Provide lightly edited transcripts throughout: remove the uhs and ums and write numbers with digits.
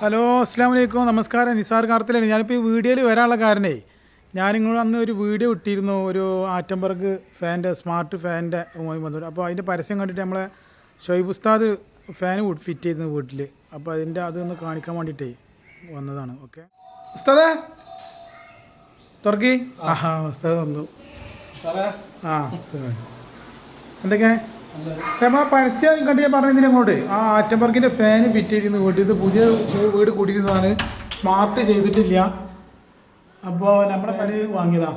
Hello അസ്സാം വലൈക്കും നമസ്കാരം. നിസാർ കാർത്തിലാണ്. ഞാനിപ്പോൾ ഈ വീഡിയോയിൽ വരാനുള്ള കാരണേ, ഞാനിങ്ങൾ അന്ന് ഒരു വീഡിയോ ഇട്ടിരുന്നു, ഒരു ആറ്റംബർഗ് ഫാൻ്റെ സ്മാർട്ട് ഫാനിൻ്റെ ബന്ധപ്പെട്ട്. അപ്പോൾ അതിൻ്റെ പരസ്യം കണ്ടിട്ട് നമ്മളെ ഷൊയ്ബ് ഉസ്താദ് ഫാൻ ഫിറ്റ് ചെയ്തിരുന്നു വീട്ടിൽ. അപ്പോൾ അതൊന്ന് കാണിക്കാൻ വേണ്ടിയിട്ടേ വന്നതാണ്. ഓക്കെ ഉസ്താദേ തുറക്കി. ആഹാ ഉസ്താദ് വന്നു. ആ എന്തൊക്കെ നമ്മൾ പരസ്യം കണ്ട് ഞാൻ പറഞ്ഞതിന് അങ്ങോട്ട് ആ ആറ്റംബർഗിൻ്റെ ഫാന് ഫിറ്റ് ചെയ്തിരുന്നു വീട്ടിൽ. ഇത് പുതിയ വീട് കൂട്ടിയിരുന്നതാണ്, സ്മാർട്ട് ചെയ്തിട്ടില്ല. അപ്പോൾ നമ്മുടെ പല വാങ്ങിയതാ.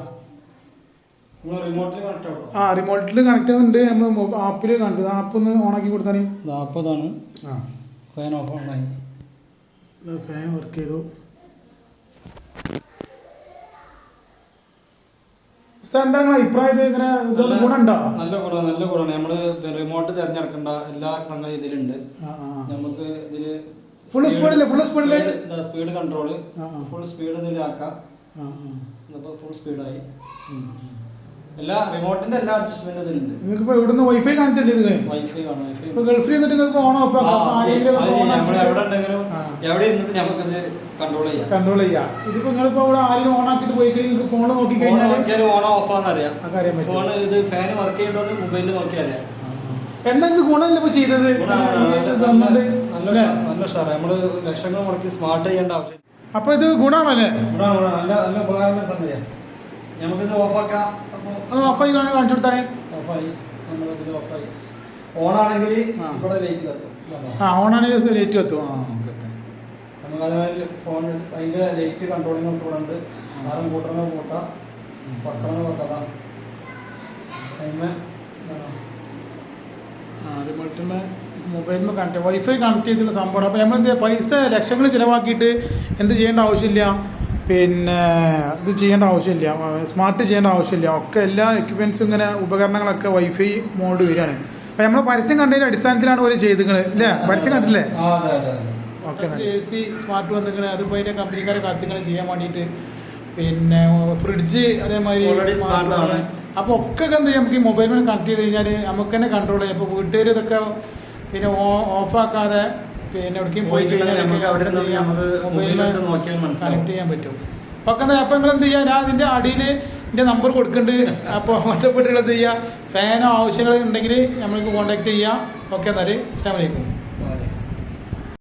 ആ റിമോട്ടിൽ കണക്ട് ഉണ്ട്. നമ്മൾ ആപ്പിൽ കണ്ടു. ആപ്പ് ഒന്ന് ഓണാക്കി കൊടുത്താണ്. ആ ഫാൻ ഓഫ് ഓണായി. ഫാൻ വർക്ക് ചെയ്തു. എന്താ അഭിപ്രായം? ഇങ്ങനെ ഗുണമുണ്ടോ? നല്ല ഗുണമാണ്. നമ്മള് റിമോട്ട് തിരഞ്ഞെടുക്കേണ്ട എല്ലാ സംഗതി ഇതിലുണ്ട്. നമുക്ക് ഇതില് സ്പീഡ് കൺട്രോള്, ഫുൾ സ്പീഡ് ഇതിലാക്കാം. ഫുൾ സ്പീഡായി. എല്ലാ റിമോട്ടിന്റെ എല്ലാ അഡ്ജസ്റ്റ്മെന്റും ഇതിലുണ്ട്. നിങ്ങൾക്ക് ഇവിടുന്ന് വൈഫൈ കണക്ട് അല്ലേ? വൈഫൈ ആണ്. ഗൾഫിൽ നിങ്ങൾക്ക് ഓൺ ഓഫ് എവിടെ ഇരുന്നിട്ട് നമുക്കിത് കൺട്രോൾ ചെയ്യാം. ഇതിപ്പോ നിങ്ങളിപ്പോ ഇവിടെ ആരെങ്കിലും ഓൺ ആക്കിയിട്ട് പോയി കഴിഞ്ഞാൽ ഫോൺ നോക്കി കഴിഞ്ഞാൽ ഓൺ ഓഫ് ആണെന്നറിയാം. ഫോൺ ഇത് ഫാൻ വർക്ക് ചെയ്യുന്നത് മൊബൈലിൽ നോക്കിയാൽ അറിയാം. എന്തെങ്കിലും ഗുണമല്ല ഇപ്പൊ ചെയ്തത്. നല്ല ഉഷാറാണ്. നമ്മള് ലക്ഷങ്ങൾ മുടക്കി സ്മാർട്ട് ചെയ്യേണ്ട ആവശ്യം. അപ്പൊ ഇത് ഗുണമാണല്ലേ? നല്ല ഉപകാരമുള്ള സംഗതിയാണ്. നമുക്കിത് ഓഫാക്കാം. ഓഫായി കാണിച്ചു കൊടുത്താൽ ഓഫായി. നമ്മളിത് ഓഫായി. ഓണാണെങ്കിൽ ഇവിടെ ലൈറ്റ് കത്തും. ഓണാണെങ്കിൽ ലൈറ്റ് കത്തും. നമുക്ക് ഫോൺ അതിന്റെ ലൈറ്റ് കൺട്രോളിംഗ് ഒക്കെ ഇവിടെ ഉണ്ട്. ആരും കൂട്ടണ കൂട്ടാം, പക്കണ വെക്കാം. റിമോട്ടിന് മൊബൈലിൽ കണക്ട് വൈഫൈ കണക്ട് ചെയ്തിട്ടുള്ള സംഭവമാണ്. അപ്പോൾ നമ്മൾ പൈസ ലക്ഷങ്ങൾ ചിലവാക്കിയിട്ട് എന്ത് ചെയ്യേണ്ട ആവശ്യമില്ല. പിന്നെ ഇത് ചെയ്യേണ്ട ആവശ്യമില്ല, സ്മാർട്ട് ചെയ്യേണ്ട ആവശ്യമില്ല. ഒക്കെ എല്ലാ എക്യുപ്മെൻസും ഇങ്ങനെ ഉപകരണങ്ങളൊക്കെ വൈഫൈ മോഡ് വരികയാണ്. അപ്പോൾ നമ്മൾ പരസ്യം കണ്ടതിൻ്റെ അടിസ്ഥാനത്തിലാണ് ഒരു ചെയ്തിരിക്കുന്നത് അല്ലേ? പരസ്യം കണ്ടില്ലേ? ഓക്കെ. AC സ്മാർട്ട് വന്നിങ്ങനെ അതിപ്പോൾ അതിൻ്റെ കമ്പനിക്കാരെ കത്തിങ്ങനെ ചെയ്യാൻ വേണ്ടിയിട്ട്. പിന്നെ ഫ്രിഡ്ജ് അതേമാതിരി സ്മാർട്ടാണ്. അപ്പോൾ ഒക്കെ എന്ത് ചെയ്യാം, നമുക്ക് ഈ മൊബൈലിൽ കണക്ട് ചെയ്ത് കഴിഞ്ഞാൽ നമുക്ക് തന്നെ കൺട്രോൾ ചെയ്യാം. അപ്പോൾ വീട്ടുകാർ ഇതൊക്കെ പിന്നെ ഓഫാക്കാതെ പിന്നെ എവിടേക്കും പോയി കഴിഞ്ഞാൽ മൊബൈലിൽ കണക്ട് ചെയ്യാൻ പറ്റും. ഒക്കെ എന്താ അപ്പോൾ നിങ്ങൾ എന്ത് ചെയ്യുക, ഞാൻ അതിൻ്റെ അടിയിൽ എൻ്റെ നമ്പർ കൊടുക്കുന്നുണ്ട്. അപ്പോൾ ബന്ധപ്പെട്ടുള്ളത് ചെയ്യുക. ഫാനോ ആവശ്യങ്ങൾ ഉണ്ടെങ്കിൽ നമ്മൾക്ക് കോൺടാക്ട് ചെയ്യാം. ഓക്കെ എന്നാൽ അസ്സലാമു അലൈക്കും.